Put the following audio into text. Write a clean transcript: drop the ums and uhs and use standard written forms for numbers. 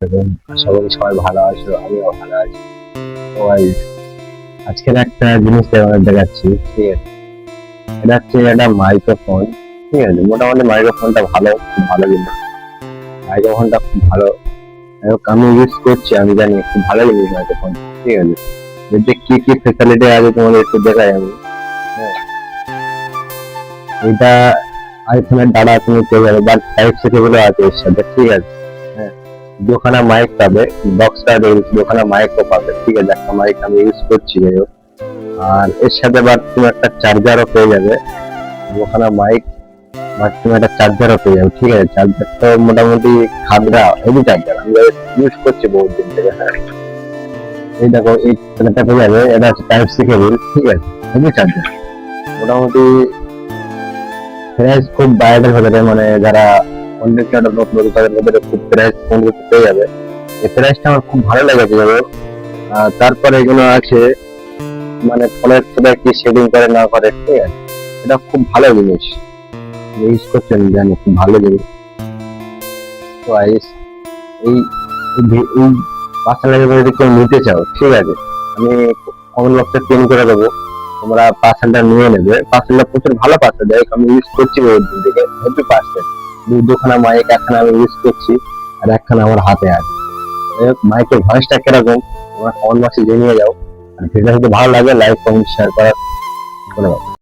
এবং আশা করি সবাই ভালো আছো, আমিও ভালো আছি। তো guys, আজকের একটা জিনিস তোমাদের দেখাচ্ছি, ঠিক আছে? এটা হচ্ছে একটা মাইক্রোফোন, ঠিক আছে? মোটামুটি মাইক্রোফোনটা ভালো, খুব ভালো জিনিস। মাইক্রোফোনটা খুব ভালো, আমি ইউজ করছি, আমি জানি খুব ভালো জিনিস মাইক্রোফোন, ঠিক আছে? এতে কি কি ফেসিলিটি আছে তোমাদের একটু দেখাই আমি। হ্যাঁ, এটা আইফোনের দ্বারা তুমি পেয়ে যাবে, বাট টাইপ সি কেবল আছে এর সাথে, ঠিক আছে? হ্যাঁ, দুখানা মাইক পাবে, বক্সটা দুখানা মাইকও পাবে, ঠিক আছে? একটা মাইক আমি ইউজ করছি যাই হোক। আর এর সাথে বাট তুমি একটা চার্জারও পেয়ে যাবে, দুখানা মাইক বাট তুমি একটা চার্জারও পেয়ে যাবে, ঠিক আছে? চার্জার তো মোটামুটি খাবরা হেভি চার্জার, আমি ইউজ করছি বহুত দিন থেকে। হ্যাঁ, এই দেখো এই চার্জারটা পেয়ে যাবে, এটা হচ্ছে টাইপ সি কেবল, ঠিক আছে? হেভি চার্জার, মোটামুটি প্রাইস খুব বাইরের হতে পারে, মানে যারা কন্টেন্ট ক্রিয়েটর নতুন তাদের মধ্যে খুব প্রাইস কম করতে পেয়ে যাবে। এই প্রাইসটা আমার খুব ভালো লেগেছে যাবে। তারপরে এগুলো আছে, মানে ফোনের সাথে কি শেডিং করে না করে, ঠিক আছে? এটা খুব ভালো জিনিস, ইউজ করছেন জানি খুব ভালো জিনিস। তো guys, এই এই পার্সেন্টের যদি কেউ নিতে চাও, ঠিক আছে? আমি কমেন্ট বক্সে পিন করে দেবো, তোমরা পার্সেলটা নিয়ে নেবে। পার্সেলটা প্রচুর ভালো পার্সেল, যাই হোক আমি ইউজ করছি বহুত দিন থেকে, হেভি পার্সেল। দুখানা মাইক, একখানা আমি ইউজ করছি আর একখানা আমার হাতে আছে। যাই হোক, মাইকের ভয়েসটা কিরকম তোমরা কমেন্ট বক্সে জানিয়ে যাও। আর ভিডিও যদি ভালো লাগে লাইক কমেন্ট শেয়ার করার করে দাও।